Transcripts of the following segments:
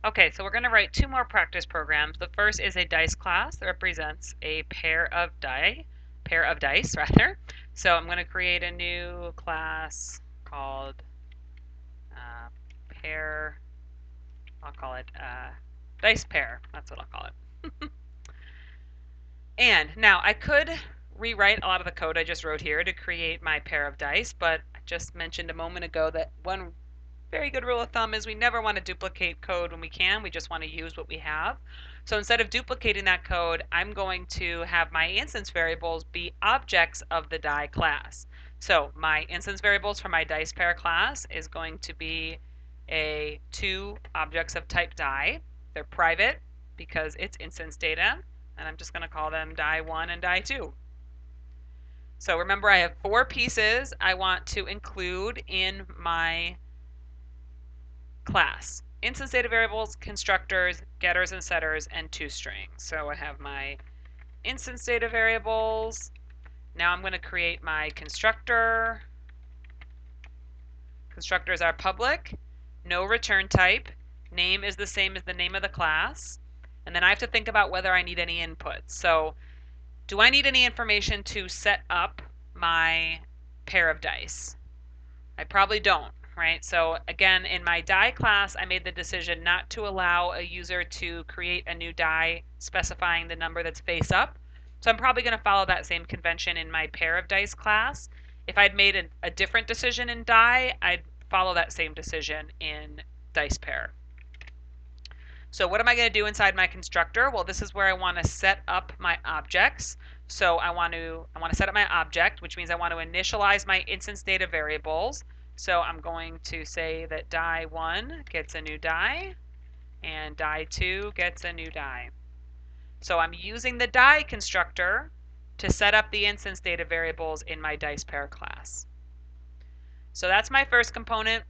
Okay, so we're going to write two more practice programs. The first is a dice class that represents a pair of dice rather. So I'm going to create a new class called pair. I'll call it dice pair. That's what I'll call it. And now I could rewrite a lot of the code I just wrote here to create my pair of dice, but I just mentioned a moment ago that one very good rule of thumb is we never want to duplicate code when we can. We just want to use what we have. So instead of duplicating that code, I'm going to have my instance variables be objects of the die class. So my instance variables for my dice pair class is going to be two objects of type die. They're private because it's instance data, and I'm just going to call them die1 and die2. So remember, I have four pieces I want to include in my class. Instance data variables, constructors, getters and setters, and toString. So I have my instance data variables. Now I'm going to create my constructor. Constructors are public, no return type. Name is the same as the name of the class. And then I have to think about whether I need any inputs. So do I need any information to set up my pair of dice? I probably don't, right? So again, in my die class, I made the decision not to allow a user to create a new die specifying the number that's face up. So I'm probably going to follow that same convention in my pair of dice class. If I'd made a different decision in die, I'd follow that same decision in dice pair. So what am I going to do inside my constructor? Well, this is where I want to set up my objects. So I want to set up my object, which means I want to initialize my instance data variables. So I'm going to say that die1 gets a new die and die2 gets a new die. So I'm using the die constructor to set up the instance data variables in my dice pair class. So that's my first component.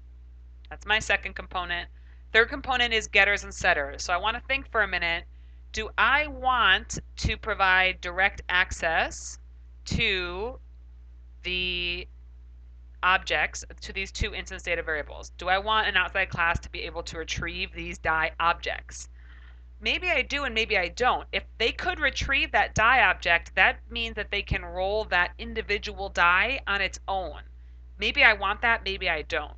That's my second component. Third component is getters and setters. So I want to think for a minute, do I want to provide direct access to the objects, to these two instance data variables? Do I want an outside class to be able to retrieve these die objects? Maybe I do and maybe I don't. If they could retrieve that die object, that means that they can roll that individual die on its own. Maybe I want that, maybe I don't.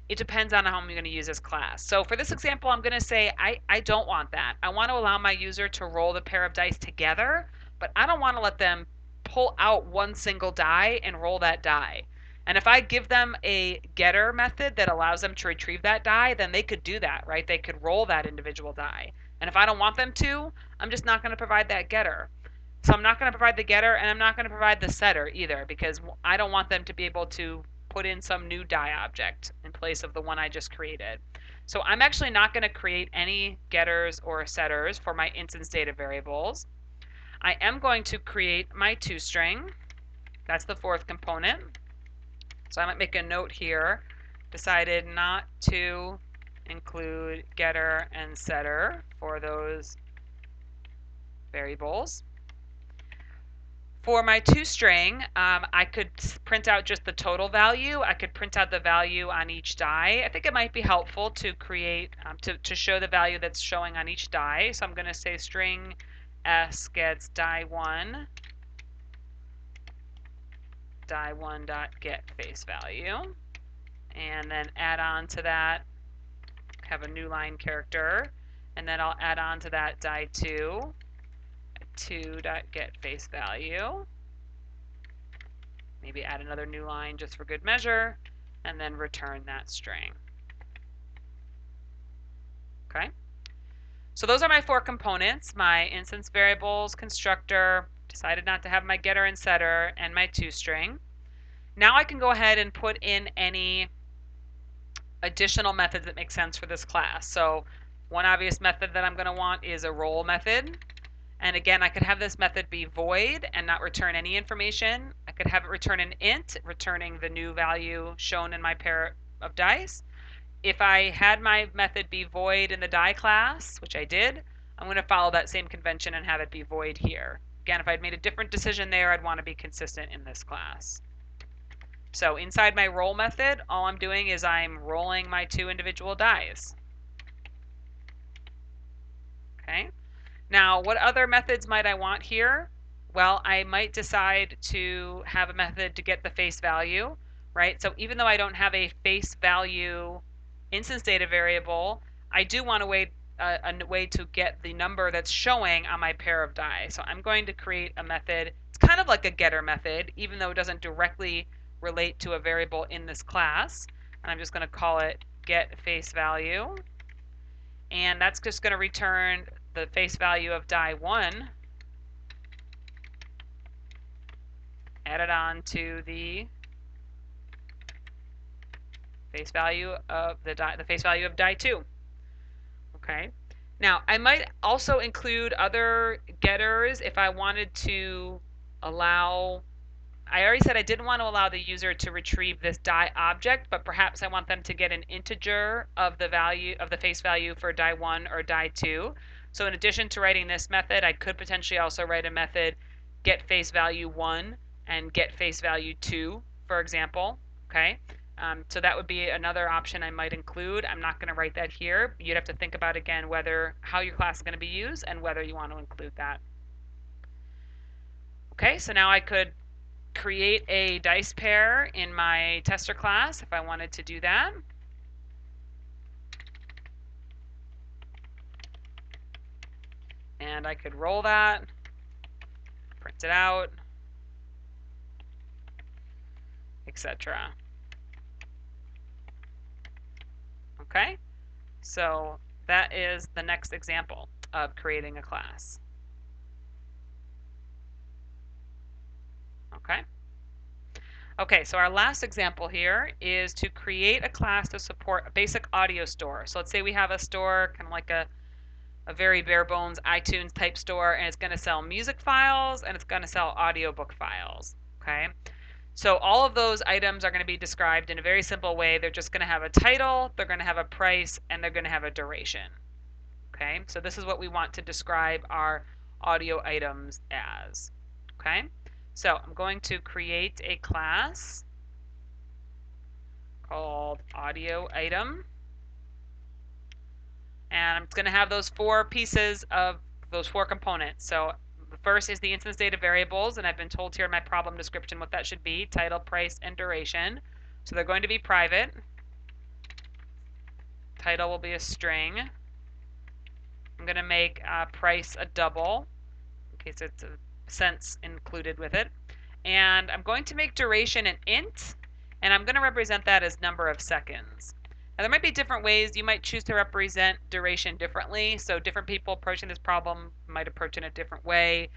It depends on how I'm going to use this class. So for this example, I'm going to say I don't want that. I want to allow my user to roll the pair of dice together, but I don't want to let them pull out one single die and roll that die. And if I give them a getter method that allows them to retrieve that die, then they could do that, right? They could roll that individual die. And if I don't want them to, I'm just not going to provide that getter. So I'm not going to provide the getter and I'm not going to provide the setter either because I don't want them to be able to put in some new die object in place of the one I just created. So I'm actually not going to create any getters or setters for my instance data variables. I am going to create my toString. That's the fourth component. So I might make a note here. Decided not to include getter and setter for those variables. For my toString, I could print out just the total value. I could print out the value on each die. I think it might be helpful to create, to show the value that's showing on each die. So I'm going to say string s gets die1 dot get face value. And then add on to that, have a new line character. And then I'll add on to that die2 2.get face value. Maybe add another new line just for good measure, and then return that string. Okay? So those are my four components, my instance variables, constructor, decided not to have my getter and setter, and my toString. Now I can go ahead and put in any additional methods that make sense for this class. So one obvious method that I'm going to want is a roll method. And again, I could have this method be void and not return any information. I could have it return an int, returning the new value shown in my pair of dice. If I had my method be void in the die class, which I did, I'm going to follow that same convention and have it be void here. Again, if I'd made a different decision there, I'd want to be consistent in this class. So inside my roll method, all I'm doing is I'm rolling my two individual dies. Okay. Now, what other methods might I want here? Well, I might decide to have a method to get the face value, right? So even though I don't have a face value instance data variable, I do want a way to get the number that's showing on my pair of die. So I'm going to create a method. It's kind of like a getter method, even though it doesn't directly relate to a variable in this class. And I'm just going to call it get face value. And that's just going to return the face value of die 1 added on to the face value of the face value of die 2. Okay. Now, I might also include other getters if I wanted to allow. I already said I didn't want to allow the user to retrieve this die object, but perhaps I want them to get an integer of the value of the face value for die 1 or die 2. So in addition to writing this method, I could potentially also write a method get face value 1 and get face value 2, for example. Okay. So that would be another option I might include. I'm not going to write that here. You'd have to think about, again, how your class is going to be used and whether you want to include that. Okay, so now I could create a dice pair in my tester class if I wanted to do that. And I could roll that, print it out, etc. Okay, so that is the next example of creating a class. Okay. Okay, so our last example here is to create a class to support a basic audio store. So let's say we have a store, kind of like a very bare bones iTunes type store, and it's going to sell music files and it's going to sell audiobook files. Okay, so all of those items are going to be described in a very simple way. They're just going to have a title, they're going to have a price, and they're going to have a duration. Okay, so this is what we want to describe our audio items as. Okay, so I'm going to create a class called audio item. And I'm going to have those 4 pieces of those 4 components. So the first is the instance data variables, and I've been told here in my problem description what that should be: title, price, and duration. So they're going to be private. Title will be a string. I'm going to make price a double in case it's a cents included with it. And I'm going to make duration an int, and I'm going to represent that as number of seconds. Now, there might be different ways. You might choose to represent duration differently. So different people approaching this problem might approach it in a different way.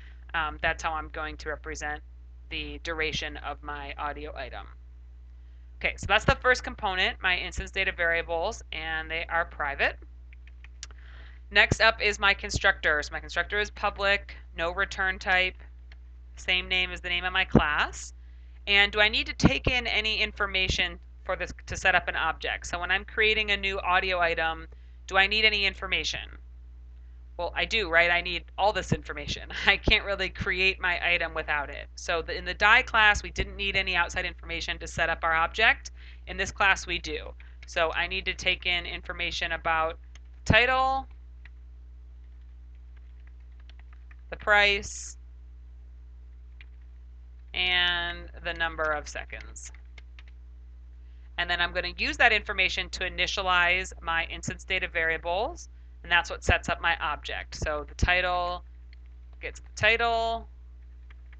That's how I'm going to represent the duration of my audio item. Okay, so that's the first component, my instance data variables, and they are private. Next up is my constructor. So my constructor is public, no return type, same name as the name of my class. And do I need to take in any information for this to set up an object? So when I'm creating a new audio item, do I need any information? Well, I do, right? I need all this information. I can't really create my item without it. So in the die class, we didn't need any outside information to set up our object. In this class, we do. So I need to take in information about title, the price, and the number of seconds. And then I'm going to use that information to initialize my instance data variables, and that's what sets up my object. So the title gets the title,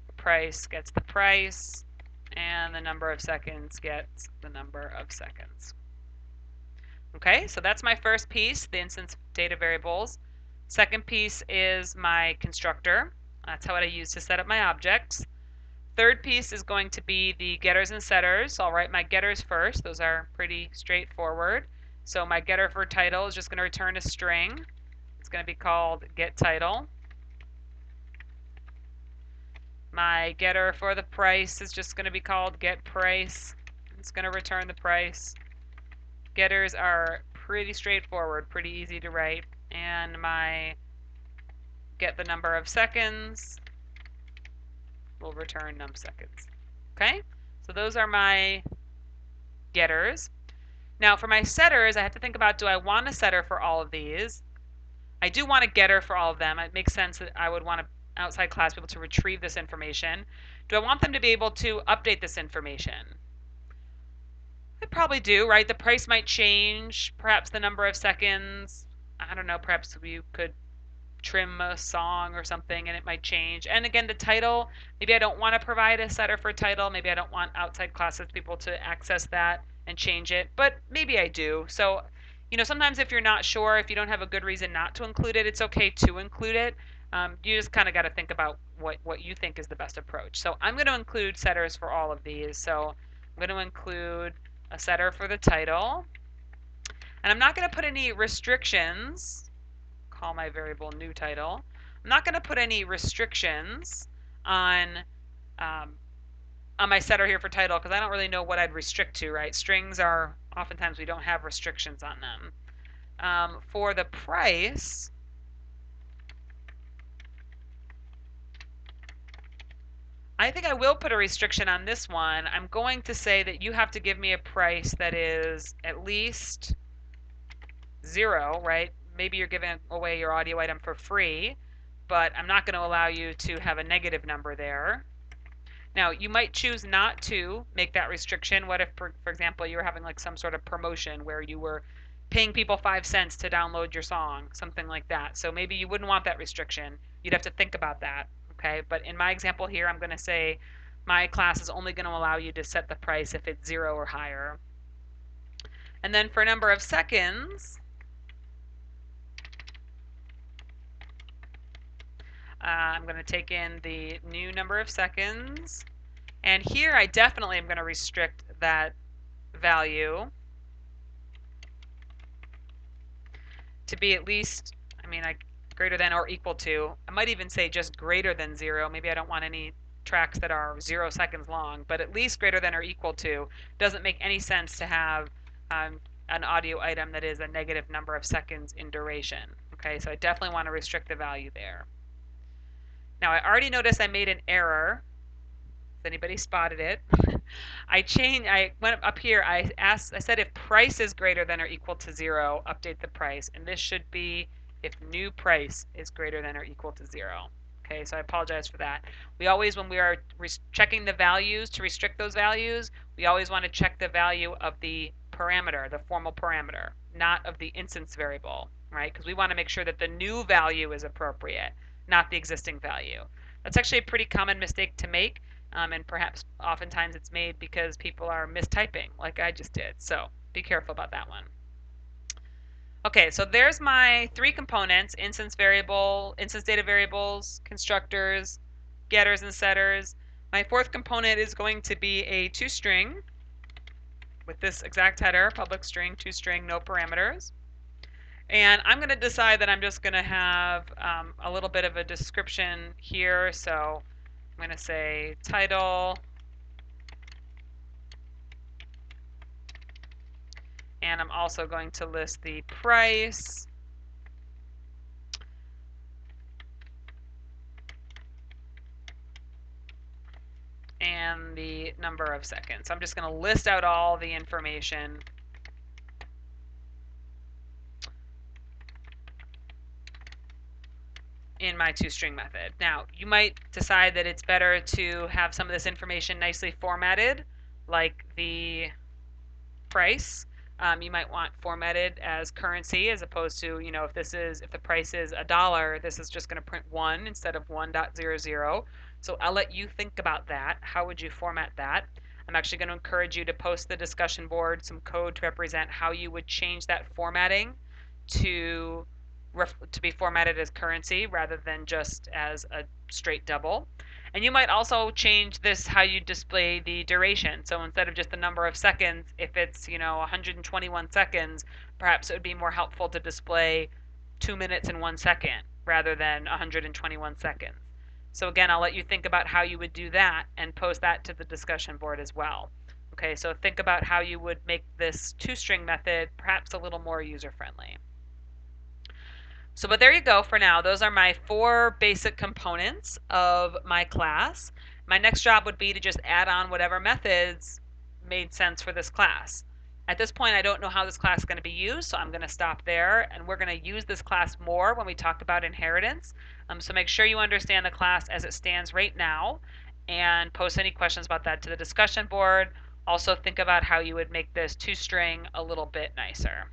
the price gets the price, and the number of seconds gets the number of seconds. Okay, so that's my first piece, the instance data variables. Second piece is my constructor. That's what I use to set up my objects. Third piece is going to be the getters and setters. So I'll write my getters first. Those are pretty straightforward. So my getter for title is just going to return a string. It's going to be called getTitle. My getter for the price is just going to be called getPrice. It's going to return the price. Getters are pretty straightforward, pretty easy to write. And my get the number of seconds will return num seconds. Okay, so those are my getters. Now for my setters, I have to think about, do I want a setter for all of these? I do want a getter for all of them. It makes sense that I would want an outside class to be able to retrieve this information. Do I want them to be able to update this information? I probably do, right? The price might change, perhaps the number of seconds. I don't know, perhaps you could trim a song or something and it might change. And again, the title, maybe I don't want to provide a setter for title. Maybe I don't want outside classes people to access that and change it, but maybe I do. So, sometimes if you're not sure, if you don't have a good reason not to include it, it's okay to include it. You just kind of got to think about what you think is the best approach. So I'm going to include setters for all of these. So I'm going to include a setter for the title. And I'm not going to put any restrictions. Call my variable new title. I'm not going to put any restrictions on my setter here for title because I don't really know what I'd restrict to, right? Strings are, oftentimes we don't have restrictions on them. For the price, I think I will put a restriction on this one. I'm going to say that you have to give me a price that is at least 0, right? Maybe you're giving away your audio item for free, but I'm not going to allow you to have a negative number there. Now, you might choose not to make that restriction. What if, for example, you were having like some sort of promotion where you were paying people 5 cents to download your song, something like that. So maybe you wouldn't want that restriction. You'd have to think about that, okay? But in my example here, I'm going to say my class is only going to allow you to set the price if it's 0 or higher. And then for number of seconds, I'm going to take in the new number of seconds. And here I definitely am going to restrict that value to be at least, greater than or equal to. I might even say just greater than 0. Maybe I don't want any tracks that are 0 seconds long, but at least greater than or equal to. Doesn't make any sense to have an audio item that is a negative number of seconds in duration. Okay, so I definitely want to restrict the value there. Now I already noticed I made an error. Has anybody spotted it? I went up here, I said if price is greater than or equal to 0, update the price. And this should be if new price is greater than or equal to 0. Okay, so I apologize for that. We always, when we are checking the values to restrict those values, we always want to check the value of the parameter, the formal parameter, not of the instance variable, right? Because we want to make sure that the new value is appropriate, not the existing value. That's actually a pretty common mistake to make. And perhaps oftentimes it's made because people are mistyping like I just did. So be careful about that one. Okay, so there's my 3 components: instance data variables, constructors, getters and setters. My 4th component is going to be a toString with this exact header, public string, toString, no parameters. And I'm going to decide that I'm just going to have a little bit of a description here. So I'm going to say title, and I'm also going to list the price, and the number of seconds. I'm just going to list out all the information in my toString method. Now, you might decide that it's better to have some of this information nicely formatted, like the price. You might want formatted as currency as opposed to, if the price is $1, this is just going to print 1 instead of 1.00. So I'll let you think about that. How would you format that? I'm actually going to encourage you to post the discussion board some code to represent how you would change that formatting to be formatted as currency rather than just as a straight double. And you might also change this how you display the duration. So instead of just the number of seconds, if it's 121 seconds, perhaps it would be more helpful to display 2 minutes and 1 second rather than 121 seconds. So again, I'll let you think about how you would do that and post that to the discussion board as well. Okay, so think about how you would make this toString method perhaps a little more user-friendly. So, but there you go for now. Those are my 4 basic components of my class. My next job would be to just add on whatever methods made sense for this class. At this point, I don't know how this class is going to be used, so I'm going to stop there, and we're going to use this class more when we talk about inheritance. So make sure you understand the class as it stands right now, and post any questions about that to the discussion board. Also think about how you would make this toString a little bit nicer.